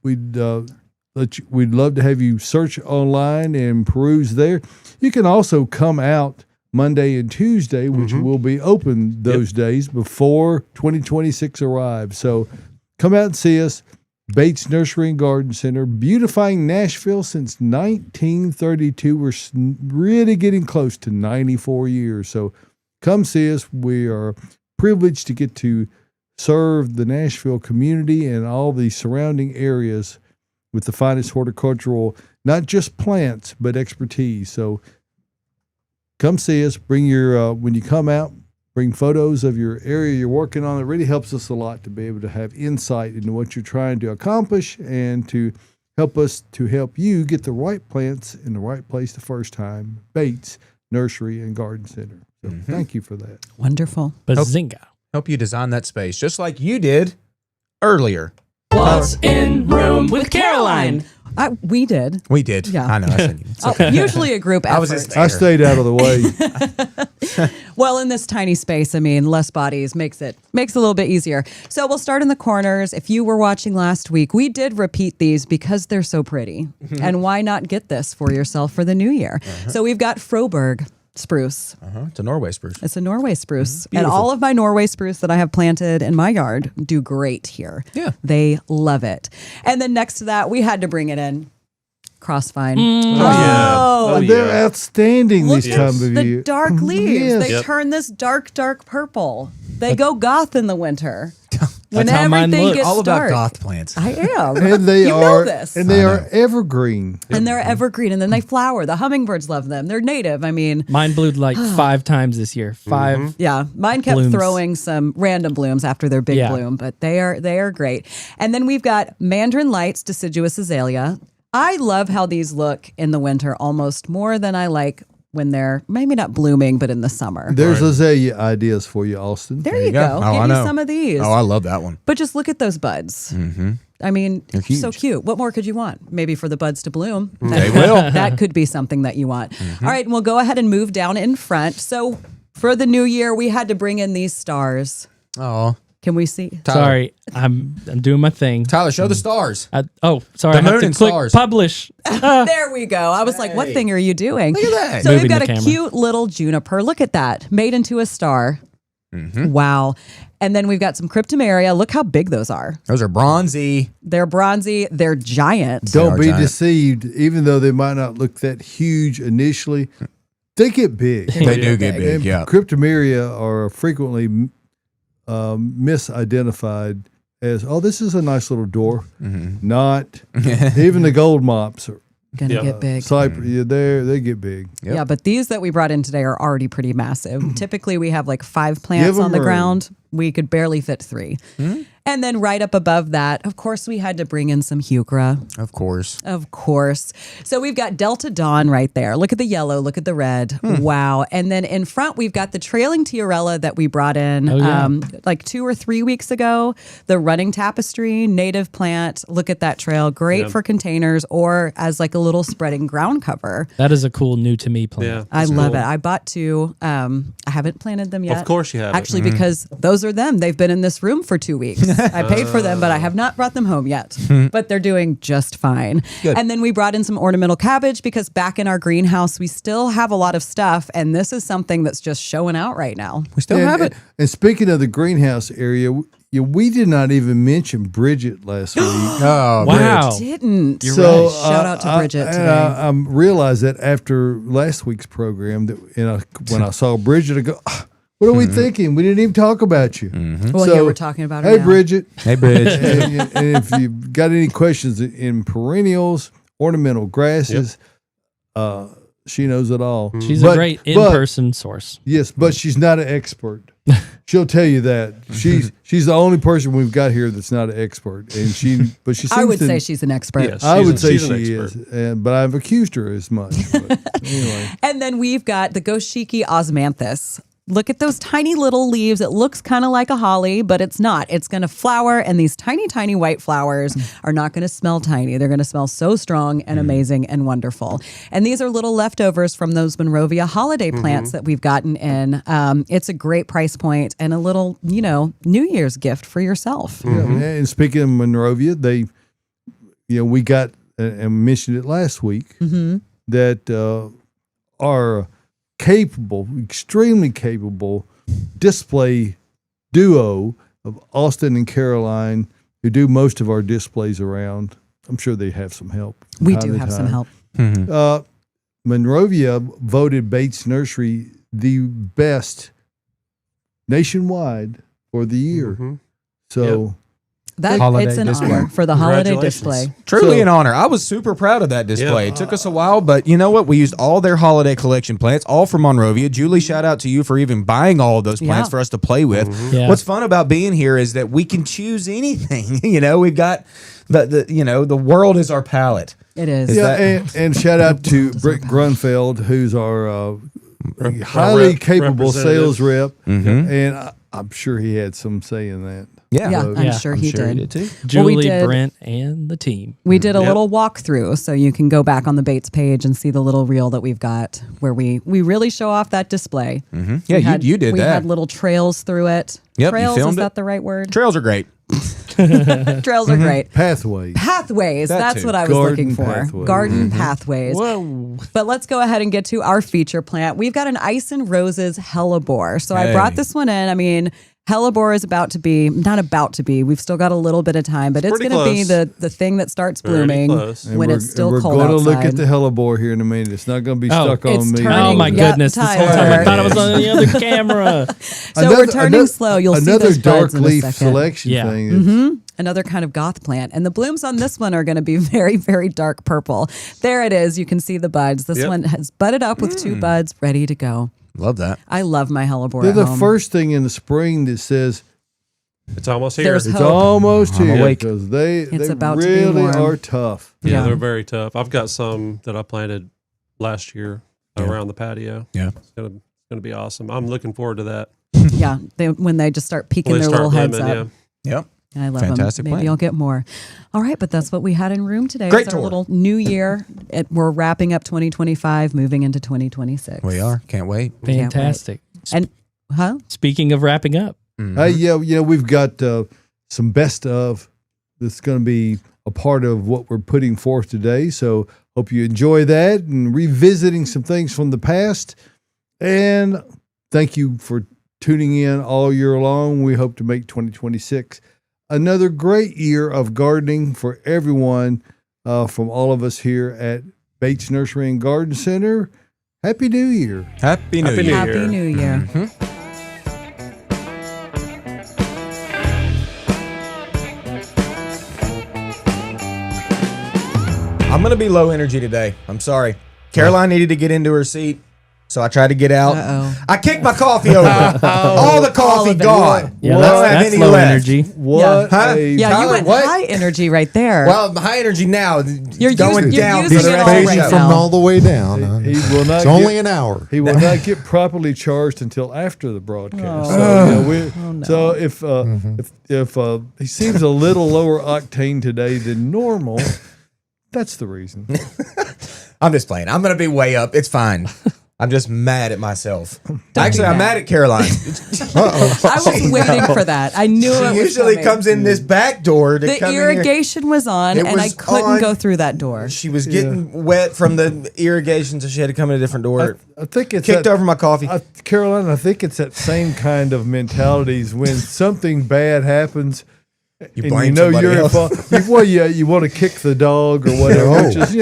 we'd love to have you search online and peruse there. You can also come out Monday and Tuesday, which will be open those days before 2026 arrives. So come out and see us. Bates Nursery and Garden Center, beautifying Nashville since 1932. We're really getting close to 94 years. So come see us. We are privileged to get to serve the Nashville community and all the surrounding areas with the finest horticultural, not just plants, but expertise. So come see us. Bring your, when you come out, bring photos of your area you're working on. It really helps us a lot to be able to have insight into what you're trying to accomplish and to help us to help you get the right plants in the right place the first time. Bates Nursery and Garden Center. So thank you for that. Wonderful. Bazinga. Help you design that space, just like you did earlier. What's in room with Caroline? We did. We did. Yeah. I know. I said, it's okay. Usually a group effort. I was just I stayed out of the way. Well, in this tiny space, I mean, less bodies makes it a little bit easier. So we'll start in the corners. If you were watching last week, we did repeat these because they're so pretty. And why not get this for yourself for the new year? So we've got Froberg spruce. It's a Norway spruce. It's a Norway spruce. And Beautiful. all of my Norway spruce that I have planted in my yard do great here. Yeah. They love it. And then next to that, we had to bring it in. Crossvine. Oh, They're outstanding Look this at time of the year. dark leaves. Yes. They turn this dark, dark purple. They go goth in the winter. When That's how mine everything looks. gets All about dark. goth plants. I am. And they you are know this. and they are evergreen. And they're evergreen, and then they flower. The hummingbirds love them. They're native. I mean, Mine bloomed like 5 times this year. 5. yeah, mine kept Blooms. throwing some random blooms after their big Yeah. bloom, but they are great. And then we've got Mandarin Lights deciduous azalea. I love how these look in the winter almost more than I like when they're maybe not blooming, but in the summer. There's azalea ideas for you, Austin. There you go. Oh, I Give know. you some of these. Oh, I love that one. But just look at those buds. I mean, They're huge. so cute. What more could you want? Maybe for the buds to bloom. They will. That could be something that you want. All right, and we'll go ahead and move down in front. So for the new year, we had to bring in these stars. Oh, Can we see? Tyler. Sorry, I'm doing my thing. Tyler, show the stars. Sorry, The I have moon to and click stars. publish. There we go. I was like, what thing are you doing? Look at that. So Moving we've got the a camera. cute little juniper. Look at that. Made into a star. Wow. And then we've got some cryptomeria. Look how big those are. Those are bronzy. They're bronzy. They're giant. Don't are be giant. deceived, even though they might not look that huge initially. They get big. They do get big. And Yeah. Cryptomeria are frequently misidentified as, oh, this is a nice little dwarf. Not. Even the gold mops are Gonna Yeah. get big. cypress. Yeah, they get big. Yep. Yeah, but these that we brought in today are already pretty massive. Typically, we have like 5 plants Give 'em on the room. ground. We could barely fit 3. And then right up above that, of course, we had to bring in some heuchera. Of course. Of course. So we've got Delta Dawn right there. Look at the yellow. Look at the red. Wow. And then in front, we've got the trailing tiarella that we brought in like 2 or 3 weeks ago. The running tapestry, native plant. Look at that trail. Great for containers or as like a little spreading ground cover. That is a cool new to me plant. Yeah, I that's love cool. it. I bought 2. I haven't planted them yet. Of course you haven't. Actually, because those are them. They've been in this room for 2 weeks. I paid for them, but I have not brought them home yet. But they're doing just fine. Good. And then we brought in some ornamental cabbage because back in our greenhouse, we still have a lot of stuff. And this is something that's just showing out right now. We still have it. And speaking of the greenhouse area, we did not even mention Bridget last week. Oh, Wow. Didn't. So Shout out to Bridget today. I realized that after last week's program that when I saw Bridget, I go, "Ah, what are we thinking? We didn't even talk about you. Well, here we're talking about her Hey, now. Bridget. Hey, Bridge. and if you've got any questions in perennials, ornamental grasses, she knows it all. She's a great in-person source. Yes, but she's not an expert. She'll tell you that. She's the only person we've got here that's not an expert, and she seems I would to, say she's an expert. Yes. I would say she's an she expert. is, but I've accused her as much. But anyway, And then we've got the Goshiki osmanthus. Look at those tiny little leaves. It looks kind of like a holly, but it's not. It's going to flower, and these tiny, tiny white flowers are not going to smell tiny. They're going to smell so strong and amazing and wonderful. And these are little leftovers from those Monrovia holiday plants that we've gotten in. It's a great price point and a little, New Year's gift for yourself. yeah, and speaking of Monrovia, we got and mentioned it last week that our extremely capable display duo of Austin and Caroline, who do most of our displays around. I'm sure they have some help. from We time do to have some time. help. Monrovia voted Bates Nursery the best nationwide for the year. So Holiday It's an display. honor for the holiday Congratulations. display. Truly So- an honor. I was super proud of that display. Yeah. It took us a while, but you know what? We used all their holiday collection plants, all from Monrovia. Julie, shout out to you for even buying all of those plants Yeah. for us to play with. Yeah. What's fun about being here is that we can choose anything. We've got the world is our palette. It is. Is yeah, that- and shout out to Britt Grunfeld, who's our highly capable representative. sales rep, and I'm sure he had some say in that. Yeah, Yeah, I'm Yeah, sure he did. too. Julie, Well, we did- Brent, and the team. We did a Yep. little walkthrough, so you can go back on the Bates page and see the little reel that we've got where we really show off that display. Yeah, you did we that. had little trails through it. Yep, you Trails, filmed is it. that the right word? Trails are great. Trails are great. Pathway. Pathways, That that's too. what I was Garden looking for. pathways. Garden pathways. Whoa. But let's go ahead and get to our feature plant. We've got an Ice and Roses hellebore. So I brought Hey. this one in. I mean, hellebore is not about to be. We've still got a little bit of time, but it's Pretty going to be close. the thing that starts Pretty blooming close. And when we're- it's still and cold We're going to look outside. at the hellebore here in a minute. It's not going to be Oh, stuck it's on me. turning. Oh my Yep, goodness! This whole time Tyler. I thought it was on the other camera. So we're turning slow. You'll see another those dark buds in a leaf second. selection Yeah. thing. It's- Another kind of goth plant. And the blooms on this one are going to be very, very dark purple. There it is. You can see the buds. This Yep. one has budded up with two buds ready to go. Love that. I love my hellebore They're at the home. first thing in the spring that says It's almost here. There's it's hope. almost I'm here awake. because they about to be really warm. are tough. Yeah, Yeah. they're very tough. I've got some that I planted last year around the patio. Yeah. It's gonna be awesome. I'm looking forward to that. Yeah, when they just start peeking When they their start little heads blooming, up. Yep. I love Fantastic them. Maybe plan. I'll get more. All right, but that's what we had in room today. Great It's our tour. little new year. We're wrapping up 2025, moving into 2026. We are. Can't wait. Fantastic. And Speaking of wrapping up, Hey, yeah, we've got some best of that's going to be a part of what we're putting forth today. So hope you enjoy that and revisiting some things from the past. And thank you for tuning in all year long. We hope to make 2026 another great year of gardening for everyone from all of us here at Bates Nursery and Garden Center. Happy New Year. Happy New Happy Year. New Happy Year. New Year. I'm going to be low energy today. I'm sorry. Caroline needed to get into her seat, so I tried to get out. Uh-oh. I kicked my coffee over. All the coffee of it. gone. yeah, I don't have that's any low left. energy. What Huh? a Yeah, Tyler, you went what? high energy right there. Well, high energy now. You're going using- you're down using for the it rest all of the right show. now. From all the way down. He will not It's get- only an hour. He will not get properly charged until after the broadcast. Oh. So if he seems a little lower octane today than normal, that's the reason. I'm just playing. I'm going to be way up. It's fine. I'm just mad at myself. Actually, be I'm mad. mad at Caroline. I was waiting for that. I knew it She was usually coming. comes in this back door to The come in here. irrigation was on, It and I was couldn't on. go through that door. She was getting wet from the irrigation, so she had to come in a different door. I think it's Kicked that, over my coffee. Caroline, I think it's that same kind of mentalities when something bad happens. You and blame somebody else. You want to kick the dog or whatever, Oh. which is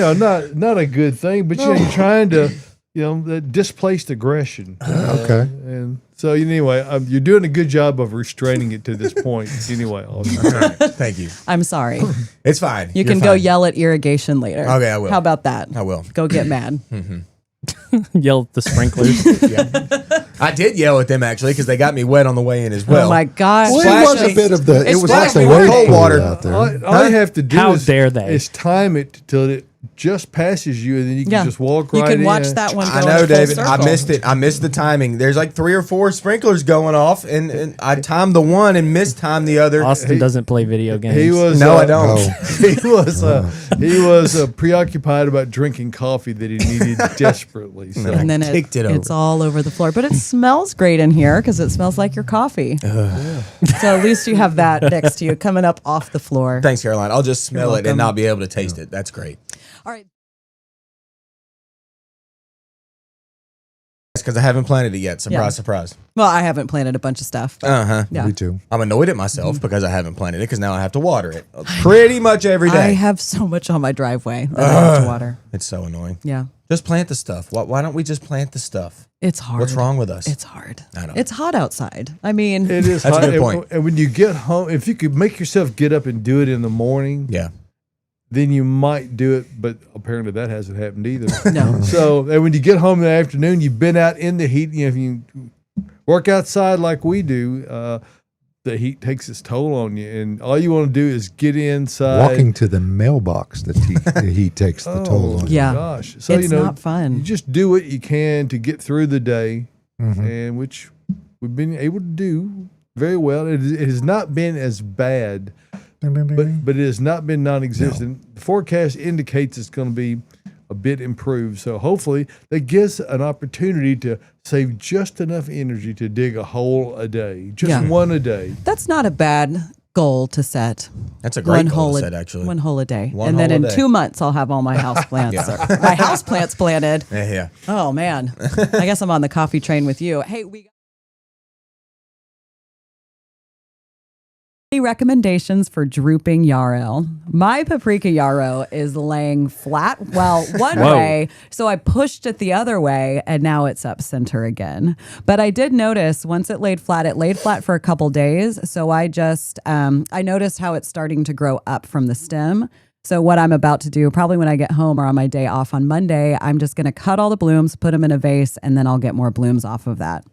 not a good thing. But you're trying to that displaced aggression. Okay. And so anyway, you're doing a good job of restraining it to this point. Anyway, Thank you. I'm sorry. It's fine. You You're can go fine. yell at irrigation later. Okay, I will. How about that? I will. Go get mad. Yell at the sprinklers. Yeah. I did yell at them actually because they got me wet on the way in as well. Oh my gosh. Well, Splash it was me. a bit of the. It was like splashed the me with wave cold pool water. out there. All you have to do How is, dare they? is time it till it just passes you, and then you can Yeah. just walk You right in. can watch that one go I in know, a full David. I circle. missed it. I missed the timing. There's like 3 or 4 sprinklers going off, and I timed the one and mistimed the other. Austin doesn't play video games. He was No, I don't. he was preoccupied about drinking coffee that he needed desperately. So. And then kicked it over. it's all over the floor. But it smells great in here because it smells like your coffee. So at least you have that next to you coming up off the floor. Thanks, Caroline. I'll just smell it welcome. and not be able to taste it. That's great. All right. That's because I haven't planted it yet. Surprise, Yeah. surprise. Well, I haven't planted a bunch of stuff. Uh-huh. Yeah. Me too. I'm annoyed at myself because I haven't planted it because now I have to water it pretty much every I day. have so much on my driveway that I have to water. It's so annoying. Yeah. Just plant the stuff. Why don't we just plant the stuff? It's hard. What's wrong with us? It's hard. I don't know. It's hot outside. I mean, It is That's a hot. good point. And when you get home, if you could make yourself get up and do it in the morning, Yeah. then you might do it. But apparently that hasn't happened either. no. So and when you get home in the afternoon, you've been out in the heat. You know, if you work outside like we do, the heat takes its toll on you, and all you want to do is get inside. Walking to the mailbox, the heat takes the toll on you. Yeah. Gosh, so It's you know, not fun. You just do what you can to get through the day, Mhm. and which we've been able to do very well. It has not been as bad, Ding, ding, ding, ding. but it has not been non-existent. The forecast indicates it's going to be a bit improved. So hopefully that gives an opportunity to save just enough energy to dig a hole a day, just Yeah. one a day. That's not a bad goal to set. That's a great goal to set, actually. One hole a day. One and then hole a in day. 2 months, I'll have all my house plants. My house plants planted. Yeah. Oh, man. I guess I'm on the coffee train with you. Hey, any recommendations for drooping yarrow? My paprika yarrow is laying flat, well, one Whoa. way. So I pushed it the other way and now it's up center again. But I did notice once it laid flat for a couple days. So I just, I noticed how it's starting to grow up from the stem. So what I'm about to do, probably when I get home or on my day off on Monday, I'm just going to cut all the blooms, put them in a vase, and then I'll get more blooms off of that.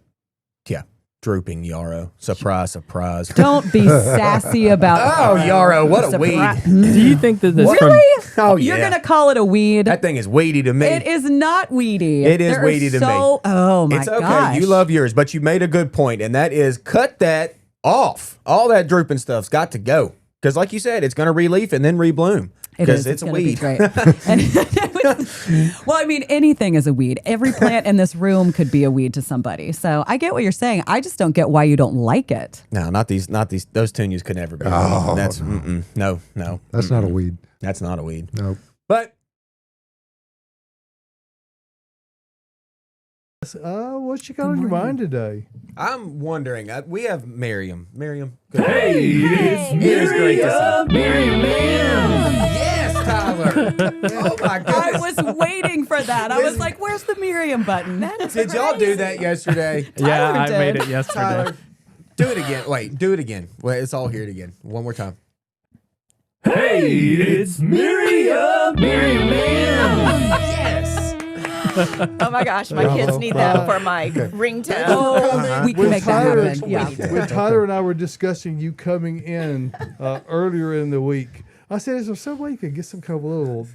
Yeah. Drooping yarrow. Surprise, surprise. Don't be sassy about Oh, yarrow, what a weed. Do you think that this from Oh, You're yeah. going to call it a weed? That thing is weedy to me. It is not weedy. It is There are weedy to me. Oh my It's okay. gosh. You love yours, but you made a good point, and that is cut that off. All that drooping stuff's got to go. Because like you said, it's going to re-leaf and then rebloom. It Because is. it's a gonna be weed. great. Well, I mean, anything is a weed. Every plant in this room could be a weed to somebody. So I get what you're saying. I just don't get why you don't like it. No, not these. Those tunias could never be. Oh, That's no. no. That's not a weed. That's not a weed. Nope. But What you got on your mind today? I'm wondering. We have Miriam. Miriam. Hey, it is great to see Miriam. Yes, Tyler. Oh my I goodness. was waiting for that. I was like, where's the Miriam button? That is Did y'all do crazy. that yesterday? yeah, Tyler I made did. it yesterday. Tyler, do it again. Wait, do it again. Wait, let's all hear it again. One more time. Hey, it's Miriam. Yes. Oh my gosh, my kids need that for my ringtone. Oh, we can When make that Tyler, happen. Yeah. when Tyler and I were discussing you coming in earlier in the week, I said, "Is there some way you could get some kind of little,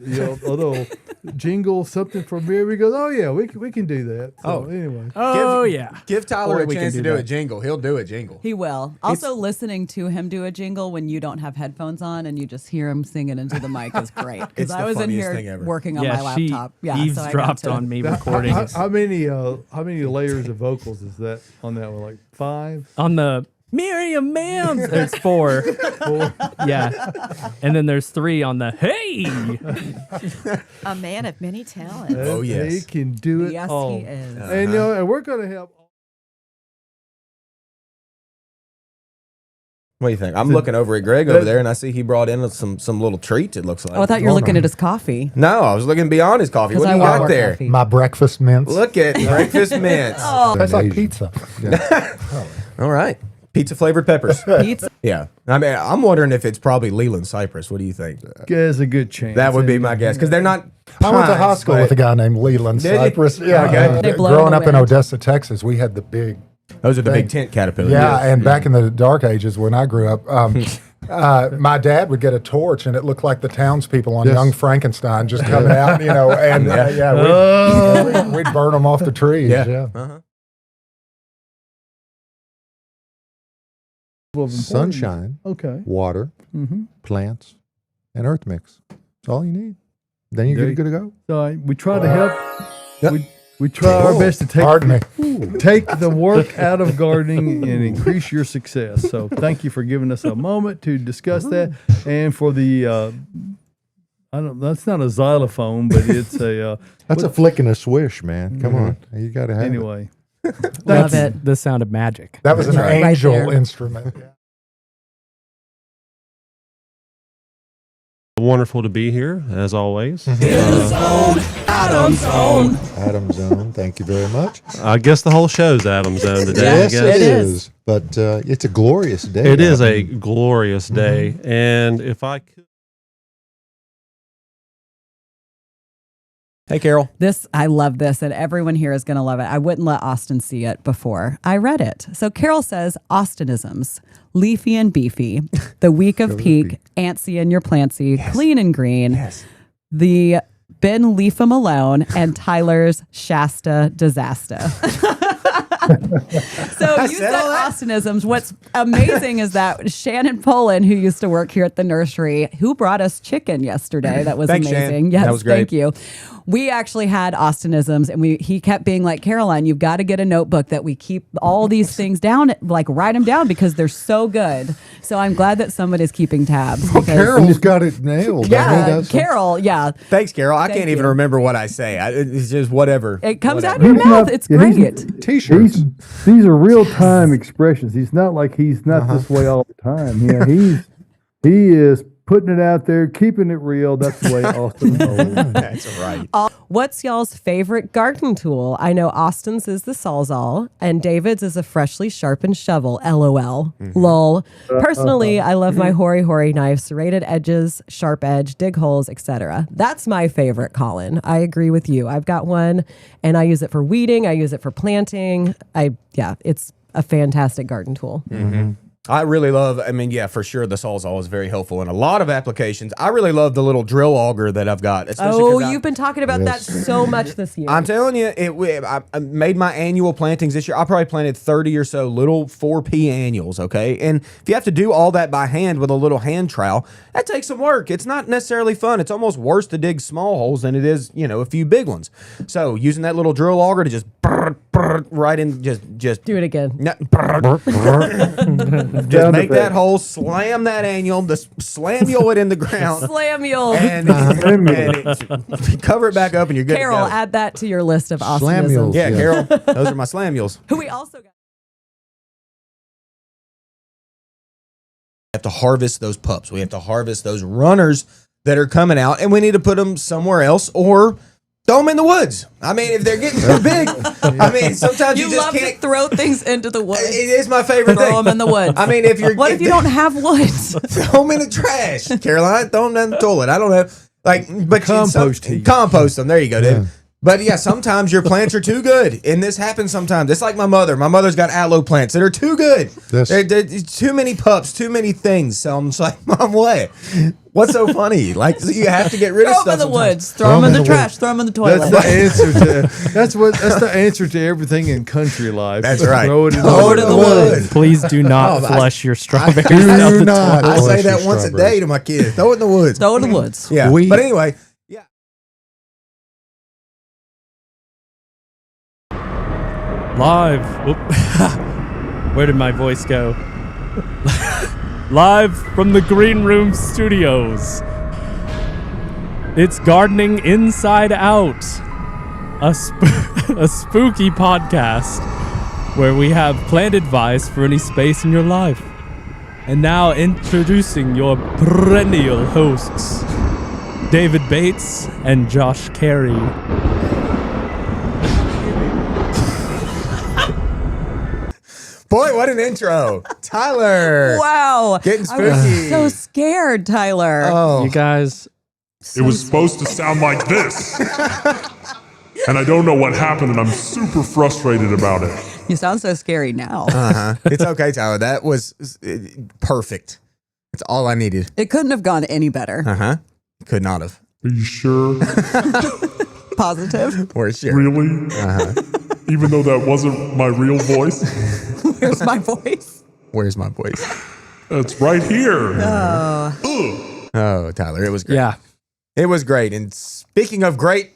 a little jingle, something for Miriam?" He goes, "Oh yeah, we can do that." So, anyway, Oh yeah. Give Tyler Or a we can chance do to do that. a jingle. He'll do a jingle. He will. Also, listening to him do a jingle when you don't have headphones on and you just hear him singing into the mic is great. It's Because the I was in funniest thing here ever. working on Yeah, my she laptop. Yeah, eavesdropped so I got to, on me Now, recording how many layers of vocals is that on that one? Like 5? on the Miriam Mams. There's 4. 4? Yeah, and then there's 3 on the Hey. A man of many talents. Oh, yes. He can do it Yes, all. he is. And and we're going to help. What do you think? I'm looking over at Greg over there, and I see he brought in some little treats. It looks like. Oh, I thought you were looking at his coffee. No, I was looking beyond his coffee. 'Cause What do I you want got more there? coffee. My breakfast mints. Look at breakfast mints. That's like Asian. pizza. Yeah. All right, pizza flavored peppers. Pizza. Yeah, I mean, I'm wondering if it's probably Leland Cypress. What do you think? There's a good chance. That would be my guess because they're not. I went to high school with a guy named Leland Did you? Cypress. Yeah, Okay. They blow growing the up in wind. Odessa, Texas, we had the big. Those are the Thing. big tent caterpillars. Yeah, and back in the dark ages when I grew up, my dad would get a torch and it looked like the townspeople on Yes. Young Frankenstein just coming out, and we'd burn them off the trees. Yeah. Sunshine, Okay. water, Mm-hmm. plants, and earth mix. That's all you need. Then you're There good to go. So we try to help. Yep. We try our best to Pardon me. take the work out of gardening and increase your success. So thank you for giving us a moment to discuss that, and for the that's not a xylophone, but it's a That's a flick and a swish, man. Come on. You got to have it. anyway. Love it. The sound of magic. That was an Right angel there. instrument. Wonderful to be here, as always. Adam Zone. Thank you very much. I guess the whole show's Adam Zone today. Yes, I guess. it It is. is. But it's a glorious day. It is a Adam. glorious day. And if I could. Hey, Carol. I love this, and everyone here is going to love it. I wouldn't let Austin see it before I read it. So Carol says, Austinisms, leafy and beefy, the week of peak, antsy and your plantsy, clean and green, the Ben Leave 'em Alone, and Tyler's Shasta Disaster. So you said Austinisms. What's amazing is that Shannon Poland, who used to work here at the nursery, who brought us chicken yesterday. That was Thanks, amazing. Shan. Yes, That was great. thank you. We actually had Austinisms, and he kept being like, Caroline, you've got to get a notebook that we keep all these things down, like write them down because they're so good. So I'm glad that somebody's keeping tabs. because- Carol's got it nailed. yeah, Carol, yeah. Thanks, Carol. I Thank can't even you. remember what I say. It's just whatever. It comes out Whatever. of your mouth. It's great. T-shirts. These are real time expressions. He's not like he's not this way all the time. Yeah, he is putting it out there, keeping it real. That's the way Austin rolls. That's right. What's y'all's favorite garden tool? I know Austin's is the Sawzall, and David's is a freshly sharpened shovel. LOL. Lol. Personally, I love my Hori Hori knife, serrated edges, sharp edge, dig holes, etc. That's my favorite, Colin. I agree with you. I've got one, and I use it for weeding. I use it for planting. It's a fantastic garden tool. I really love, for sure, the Sawzall is very helpful in a lot of applications. I really love the little drill auger that I've got. especially 'cause Oh, you've been talking about that so much this year. I'm telling you, I made my annual plantings this year. I probably planted 30 or so little 4P annuals, okay? And if you have to do all that by hand with a little hand trowel, that takes some work. It's not necessarily fun. It's almost worse to dig small holes than it is, a few big ones. So using that little drill auger to just right in, just Do it again. just make that hole, slam that annual, slam it in the ground. Slamuel. And cover it back up, and you're good. Carol, to go. add that to your list of Slamuels. Austinisms. Yeah, Yeah. Carol, those are my slamules. Who we also got. We have to harvest those pups. We have to harvest those runners that are coming out, and we need to put them somewhere else or throw them in the woods. If they're getting too big, sometimes you You just love can't. to throw things into the woods. It is my favorite Throw thing. them in the woods. What if you don't have woods? throw them in the trash, Caroline? Throw them in the toilet. I don't know. But Compost heap. compost them. There you go, dude. But yeah, sometimes your plants are too good, and this happens sometimes. It's like my mother. My mother's got aloe plants that are too good. Yes. They're too many pups, too many things. So I'm just like, Mom, what? What's so funny? Like, you have to get rid of Throw stuff. them in the sometimes. woods. Throw them in the trash. Throw them in the toilet. That's the answer to that's the answer to everything in country life. That's right. Throw it in Throw it in the woods. Please do not Oh, flush your strawberries Do down the not. I say Bless that your once a strawberries. day to my kids. Throw it in the woods. Throw it in the woods. Yeah. But anyway, yeah. Live. Whoop. Where did my voice go? Live from the Green Room Studios. It's Gardening Inside Out, a spooky podcast where we have plant advice for any space in your life. And now introducing your perennial hosts, David Bates and Josh Carey. Boy, what an intro. Tyler. Wow. Getting I was spooky. so scared, Tyler. Oh. You guys, It was supposed to sound like this. And I don't know what happened, and I'm super frustrated about it. You sound so scary now. It's okay, Tyler. That was perfect. That's all I needed. It couldn't have gone any better. Could not have. Are you sure? Positive. For sure. Really? Even though that wasn't my real voice? Where's my voice? Where's my voice? It's right here. Oh, Tyler, it was great. Yeah. It was great. And speaking of great,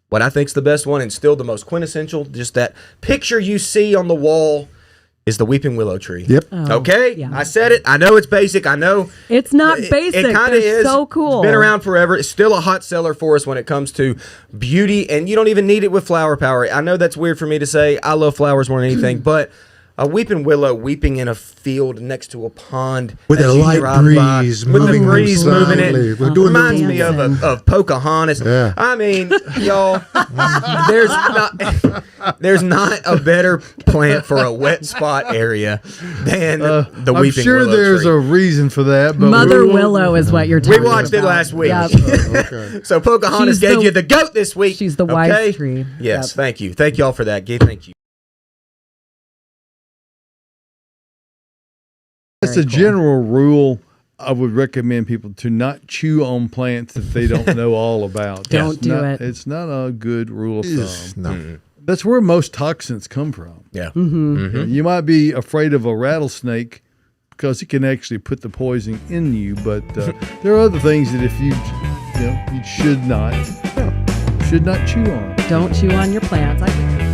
what I think's the best one and still the most quintessential, just that picture you see on the wall is the weeping willow tree. Yep. Okay? yeah. I said it. I know it's basic. I know. It's not basic. It kind of They're is. so cool. It's been around forever. It's still a hot seller for us when it comes to beauty, and you don't even need it with flower power. I know that's weird for me to say. I love flowers more than anything, but a weeping willow weeping in a field next to a pond With as a you light drive by, breeze with the moving breeze them moving slowly. it. We're doing the Reminds me of Pocahontas. Yeah. I mean, y'all, there's not a better plant for a wet spot area than the I'm weeping sure willow there's tree. a reason for that, but Mother Willow is what you're talking We about. watched it last week. Yep. Okay. So Pocahontas She's gave the- you the goat this week. She's the wise tree. Yes, Yep. thank you. Thank y'all for that. Thank you. As a general rule, I would recommend people to not chew on plants that they don't know all about. Don't do it. It's not a good rule of thumb. No. That's where most toxins come from. Yeah. You might be afraid of a rattlesnake because it can actually put the poison in you, but there are other things that if you should not chew on. Don't chew on your plants. I think